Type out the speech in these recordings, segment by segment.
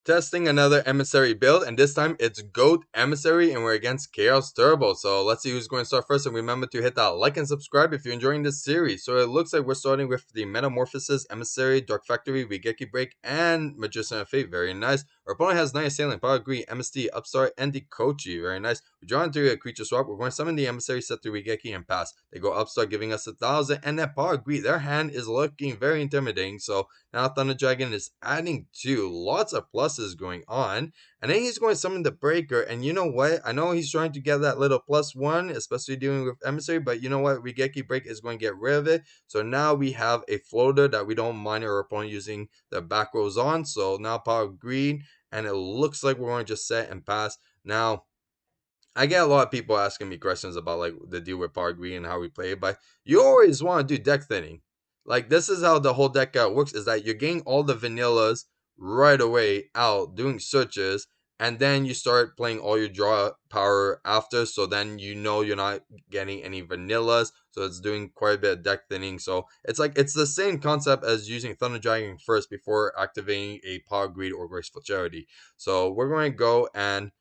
Testing another Emissary build, and this time it's Goat Emissary, and we're against Chaos Turbo. So let's see who's going to start first, and remember to hit that like and subscribe if you're enjoying this series. So it looks like we're starting with the Metamorphosis, Emissary, Dark Factory, Rigeki Break, and Magician of Fate. Very nice. Our opponent has Night Assailant, Power Agree, MST, Upstart, and Dekochi. Very nice. We draw into a creature swap. We're going to summon the Emissary, set to Rigeki, and pass. They go Upstart, giving us 1,000, and then Power Agree. Their hand is looking very intimidating, so now Thunder Dragon is adding 2. Lots of pluses going on. And then he's going to summon the Breaker. And you know what? I know he's trying to get that little +1, especially dealing with Emissary. But you know what? Rigeki Break is going to get rid of it. So now we have a floater that we don't mind our opponent using the back rows on. So now Power Green. And it looks like we're going to just set and pass. Now, I get a lot of people asking me questions about like the deal with Power Green and how we play it, but you always want to do deck thinning. Like this is how the whole deck works: is that you're getting all the vanillas right away out doing searches, and then you start playing all your draw power after. So then you know you're not getting any vanillas, so it's doing quite a bit of deck thinning. So it's like it's the same concept as using Thunder Dragon first before activating a Power Greed or Graceful Charity. So we're going to go and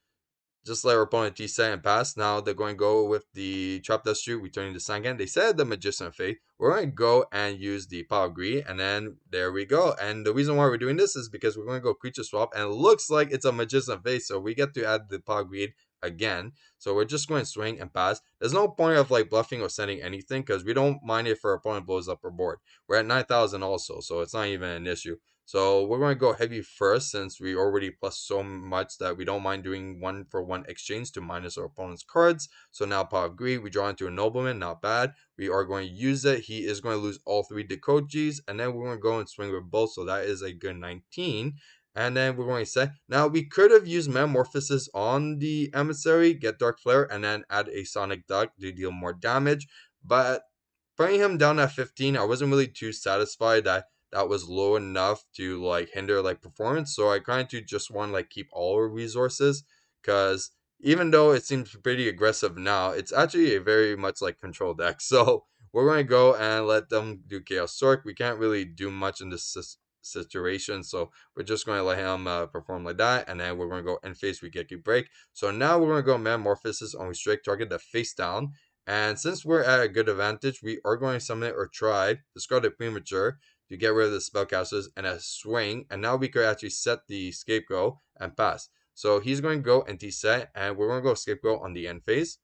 just let our opponent T-set and pass. Now they're going to go with the Trap Dust Shoot, returning the Sangan. They said the Magician of Fate. We're going to go and use the Power Greed, and then there we go. And the reason why we're doing this is because we're going to go Creature Swap, and it looks like it's a Magician of Fate, so we get to add the Power Greed again. So we're just going to swing and pass. There's no point of like bluffing or sending anything because we don't mind if our opponent blows up our board. We're at 9,000 also, so it's not even an issue. So we're going to go heavy first since we already plus so much that we don't mind doing 1-for-1 exchange to minus our opponent's cards. So now Power of Greed, we draw into a Nobleman, not bad. We are going to use it. He is going to lose all 3 Dekochis, and then we're going to go and swing with both. So that is a good 19. And then we're going to say, now we could have used Metamorphosis on the Emissary, get Dark Flare, and then add a Sonic Duck to deal more damage. But putting him down at 15, I wasn't really too satisfied that that was low enough to like hinder like performance. So I kind of just want to like keep all our resources because even though it seems pretty aggressive now, it's actually a very much like control deck. So we're going to go and let them do Chaos Sork. We can't really do much in this situation, so we're just going to let him perform like that, and then we're going to go end phase Rigeki Break. So now we're going to go Metamorphosis on Restrict, target the face down. And since we're at a good advantage, we are going to summon it or try, discard it premature, to get rid of the spellcasters and a swing, and now we could actually set the scapegoat and pass. So he's going to go anti-set, and we're going to go scapegoat on the end phase.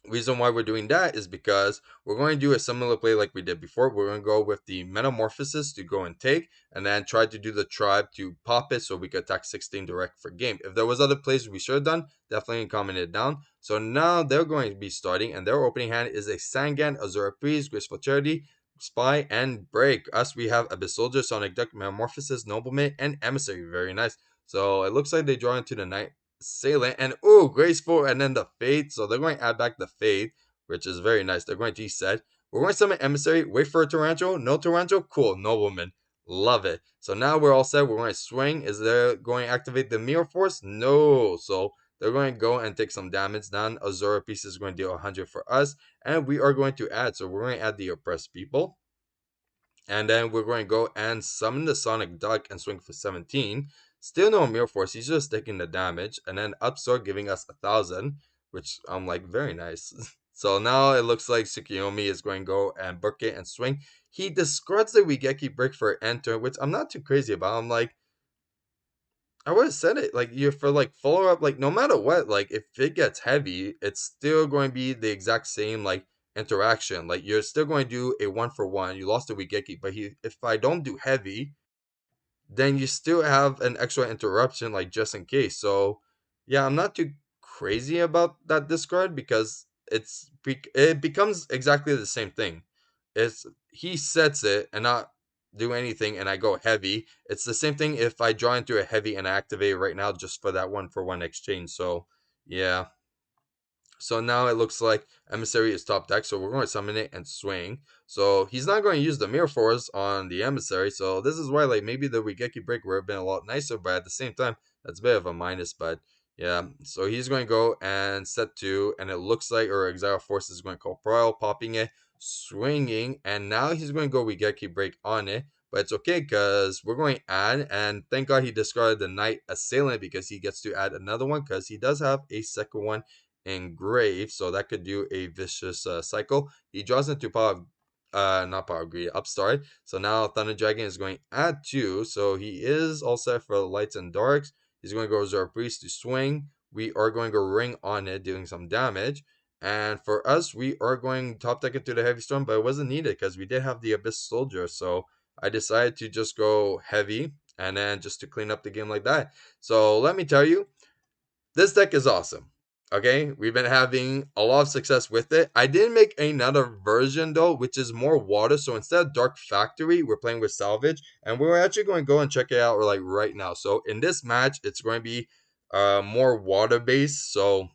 Reason why we're doing that is because we're going to do a similar play like we did before. We're going to go with the Metamorphosis to go and take, and then try to do the Tribe to pop it so we could attack 16 direct for game. If there was other plays we should have done, definitely comment it down. So now they're going to be starting, and their opening hand is a Sangan, Azura Priest, Graceful Charity, Spy, and Break. Us, we have Abyss Soldier, Sonic Duck, Metamorphosis, Nobleman, and Emissary. Very nice. So it looks like they draw into the Night Assailant, and oh, Graceful, and then the Fate. So they're going to add back the Fate, which is very nice. They're going to G-set. We're going to summon Emissary, wait for a Tarantula. No Tarantula? Cool, Nobleman. Love it. So now we're all set. We're going to swing. Is there going to activate the Mirror Force? No. So they're going to go and take some damage. Then Azura Piece is going to deal 100 for us. And we are going to add. So we're going to add the Oppressed People. And then we're going to go and summon the Sonic Duck and swing for 17. Still no Mirror Force. He's just taking the damage. And then Upstart giving us 1,000, which I'm like, very nice. So now it looks like Tsukiyomi is going to go and book it and swing. He discards the Rigeki Break for enter, which I'm not too crazy about. I'm like, I would have said it like you for like follow up, like no matter what, like if it gets heavy, it's still going to be the exact same like interaction. Like you're still going to do a 1-for-1. You lost the Wigeki, but if I don't do heavy, then you still have an extra interruption, like just in case. So yeah, I'm not too crazy about that discard because it becomes exactly the same thing. It's he sets it and not do anything, and I go heavy. It's the same thing if I draw into a heavy and I activate it right now just for that 1-for-1 exchange. So yeah. So now it looks like Emissary is top deck, so we're going to summon it and swing. So he's not going to use the Mirror Force on the Emissary, so this is why like maybe the Rigeki Break would have been a lot nicer, but at the same time, that's a bit of a minus, but yeah. So he's going to go and set 2, and it looks like our Exile Force is going to call Prowl, popping it, swinging, and now he's going to go Rigeki Break on it. but it's okay because we're going to add, and thank God he discarded the Knight Assailant because he gets to add another one because he does have a second one engraved, so that could do a vicious cycle. He draws into power of, not power of greed, upstart. So now Thunder Dragon is going to add two, so he is all set for lights and darks. He's going to go Reserve Priest to swing. We are going to go Ring on it, doing some damage. And for us, we are going top deck into the Heavy Storm, but it wasn't needed because we did have the Abyss Soldier. So I decided to just go heavy and then just to clean up the game like that. So let me tell you, this deck is awesome. Okay, we've been having a lot of success with it. I did make another version though, which is more water. So instead of Dark Factory, we're playing with Salvage, and we're actually going to go and check it out like right now. So in this match, it's going to be more water based. So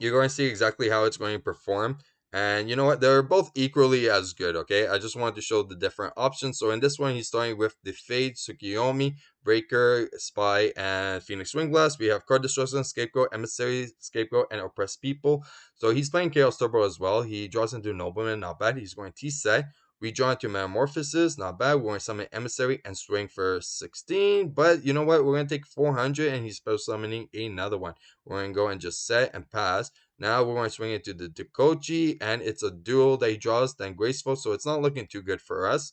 you're going to see exactly how it's going to perform. And you know what? They're both equally as good, okay? I just wanted to show the different options. So in this one, he's starting with the Fade, Tsukiyomi, Breaker, Spy, and Phoenix Wingblast. We have Card Destruction, Scapegoat, Emissary, Scapegoat, and Oppressed People. So he's playing Chaos Turbo as well. He draws into Nobleman, not bad. He's going T-Set. We draw into Metamorphosis, not bad. We're going to summon Emissary and swing for 16. But you know what? We're going to take 400, and he's special summoning another one. We're going to go and just set and pass. Now we're going to swing into the Dekochi, and it's a duel that he draws, then Graceful, so it's not looking too good for us.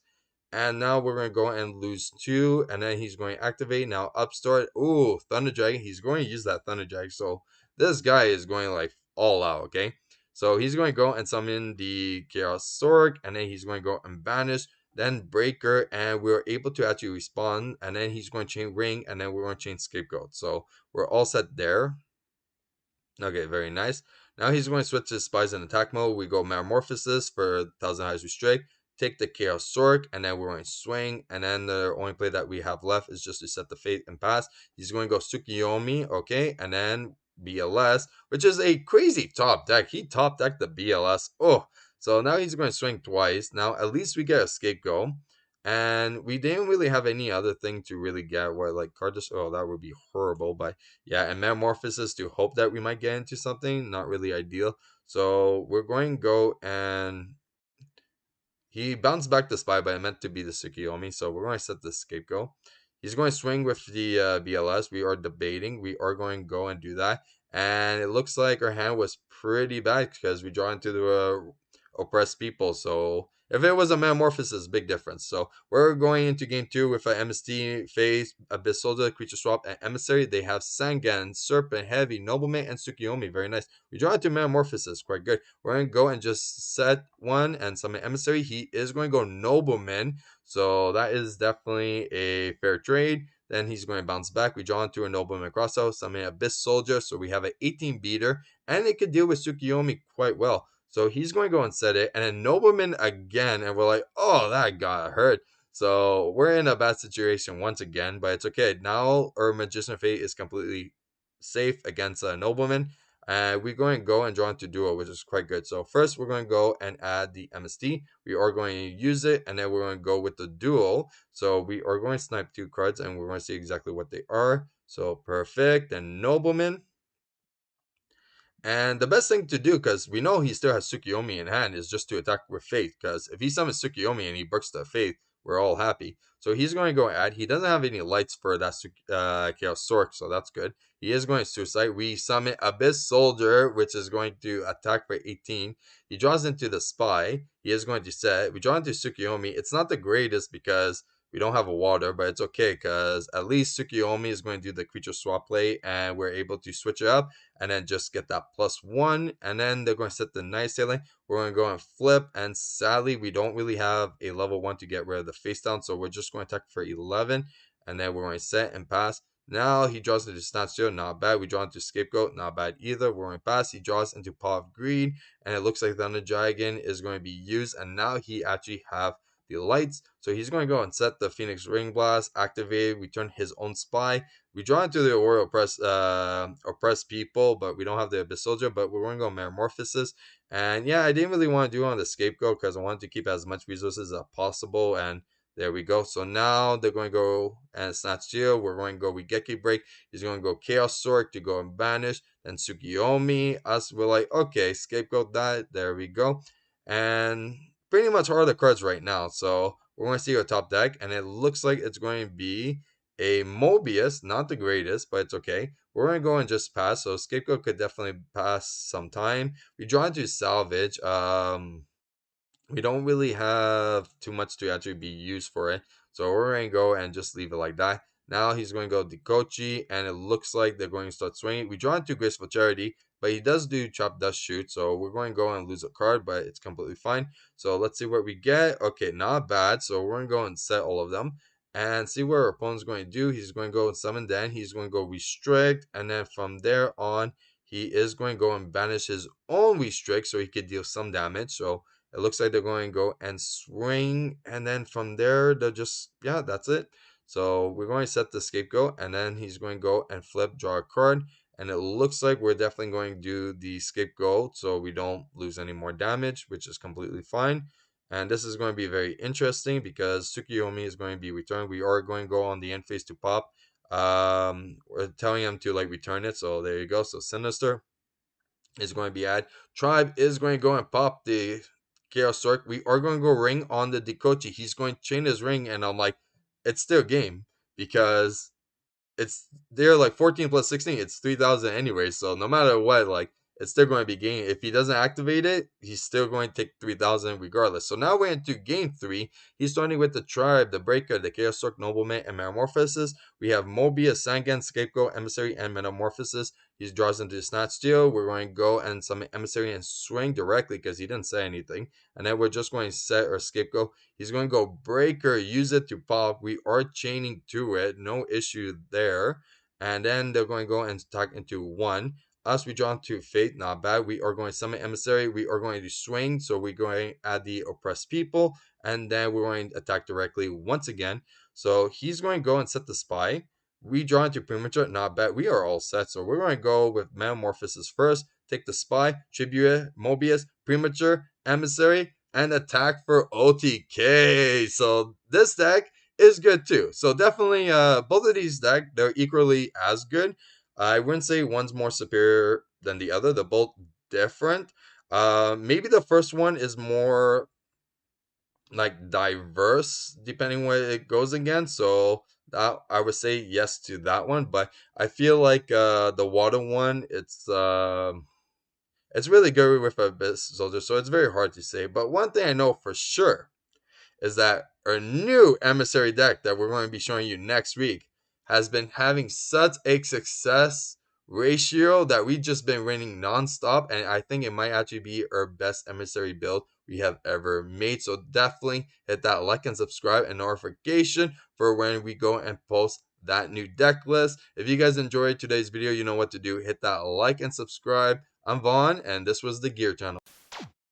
And now we're going to go and lose two, and then he's going to activate. Now Upstart. Ooh, Thunder Dragon. He's going to use that Thunder Dragon, so this guy is going like all out, okay? So he's going to go and summon the Chaos Sork, and then he's going to go and banish, then Breaker, and we're able to actually respawn, and then he's going to chain Ring, and then we're going to chain Scapegoat. So we're all set there. Okay, very nice. Now he's going to switch to Spies in attack mode. We go Metamorphosis for 1000 Eyes Restrict. Take the Chaos Sork, and then we're going to swing. And then the only play that we have left is just to set the Fate and pass. He's going to go Tsukiyomi, okay, and then BLS, which is a crazy top deck. He top decked the BLS. Oh, so now he's going to swing twice. Now at least we get a Scapegoat. And we didn't really have any other thing to really get. What, like card? Oh, that would be horrible. But yeah, and Metamorphosis to hope that we might get into something. Not really ideal. So we're going to go and he bounced back the Spy, but it meant to be the Tsukiyomi. So we're going to set the Scapegoat. He's going to swing with the BLS. We are debating. We are going to go and do that. And it looks like our hand was pretty bad because we draw into the oppressed people. So if it was a Metamorphosis, big difference. So we're going into game two with an MST phase, Abyss Soldier, Creature Swap, and Emissary. They have Sangan, Serpent, Heavy, Nobleman, and Tsukiyomi. Very nice. We draw into Metamorphosis. Quite good. We're going to go and just set one and summon Emissary. He is going to go Nobleman. So that is definitely a fair trade. Then he's going to bounce back. We draw into a Nobleman Crossout, summon Abyss Soldier. So we have an 18 beater, and it could deal with Tsukiyomi quite well. So he's going to go and set it, and then Nobleman again, and we're like, oh, that got hurt. So we're in a bad situation once again, but it's okay. Now our Magician of Fate is completely safe against a Nobleman. And we're going to go and draw into Duel, which is quite good. So first, we're going to go and add the MST. We are going to use it, and then we're going to go with the Duel. So we are going to snipe two cards, and we're going to see exactly what they are. So perfect, and Nobleman. And the best thing to do, because we know he still has Tsukiyomi in hand, is just to attack with Faith. Because if he summons Tsukiyomi and he bursts the Faith, we're all happy. So he's going to go add. He doesn't have any lights for that Chaos Sork, so that's good. He is going to Suicide. We summon Abyss Soldier, which is going to attack for 18. He draws into the Spy. He is going to set. We draw into Tsukiyomi. It's not the greatest because we don't have a water, but it's okay because at least Tsukiyomi is going to do the creature swap play, and we're able to switch it up and then just get that +1. And then they're going to set the Night Sailing. We're going to go and flip, and sadly, we don't really have a level 1 to get rid of the face down, so we're just going to attack for 11, and then we're going to set and pass. Now he draws into Snatch Shield, not bad. We draw into Scapegoat, not bad either. We're going to pass. He draws into Paw of Greed, and it looks like Thunder Dragon is going to be used, and now he actually have the lights. So he's going to go and set the Phoenix Ring Blast, activate, return his own Spy. We draw into the Aurora oppressed people, but we don't have the Abyss Soldier, but we're going to go Metamorphosis. And yeah, I didn't really want to do on the Scapegoat because I wanted to keep as much resources as possible, and there we go. So now they're going to go and Snatch Shield. We're going to go Rigeki Break. He's going to go Chaos Sork to go and banish. Then Tsukiyomi. Us, we're like, okay, Scapegoat that. There we go. And pretty much are the cards right now. So we're going to see our top deck, and it looks like it's going to be a Mobius, not the greatest, but it's okay. We're going to go and just pass, so Scapegoat could definitely pass some time. We draw into Salvage. We don't really have too much to actually be used for it. So we're going to go and just leave it like that. Now he's going to go Dikochi, and it looks like they're going to start swinging. We draw into Graceful Charity, but he does do Chop Dust Shoot, so we're going to go and lose a card, but it's completely fine. So let's see what we get. Okay, not bad. So we're going to go and set all of them and see what our opponent's going to do. He's going to go and summon, then he's going to go Restrict, and then from there on, he is going to go and banish his own Restrict so he could deal some damage. So it looks like they're going to go and swing, and then from there, they'll just, yeah, that's it. So we're going to set the Scapegoat, and then he's going to go and flip, draw a card, and it looks like we're definitely going to do the Scapegoat so we don't lose any more damage, which is completely fine. And this is going to be very interesting because Tsukiyomi is going to be returned. We are going to go on the end phase to pop. We're telling him to like return it, so there you go. So Sinister is going to be added. Tribe is going to go and pop the Chaos Stork. We are going to go ring on the Dikochi. He's going to chain his ring, and I'm like, it's still game because it's they're like 14 plus 16. It's 3,000 anyway. So no matter what, like it's still going to be game. If he doesn't activate it, he's still going to take 3,000 regardless. So now we're into game three. He's starting with the Tribe, the Breaker, the Chaos Stork, Nobleman, and Metamorphosis. We have Mobius, Sangan, Scapegoat, Emissary, and Metamorphosis. He draws into Snatch Steel. We're going to go and summon Emissary and swing directly because he didn't say anything. And then we're just going to set our Scapegoat. He's going to go Breaker, use it to pop. We are chaining to it, no issue there. And then they're going to go and attack into one. Us, we draw into Fate, not bad. We are going to summon Emissary. We are going to swing, so we're going to add the Oppressed People. And then we're going to attack directly once again. So he's going to go and set the Spy. We draw into Premature, not bad. We are all set, so we're going to go with Metamorphosis first. Take the Spy, Tribute, Mobius, Premature, Emissary, and attack for OTK. So this deck is good too. So definitely both of these decks, they're equally as good. I wouldn't say one's more superior than the other. They're both different. Maybe the first one is more like diverse depending what it goes against. So that I would say yes to that one. But I feel like the water one, it's really good with Abyss Soldier, so it's very hard to say. But one thing I know for sure is that our new Emissary deck that we're going to be showing you next week has been having such a success ratio that we've just been winning nonstop, and I think it might actually be our best Emissary build we have ever made. So definitely hit that like and subscribe and notification for when we go and post that new deck list. If you guys enjoyed today's video, you know what to do. Hit that like and subscribe. I'm Vaughn, and this was the Gear Channel.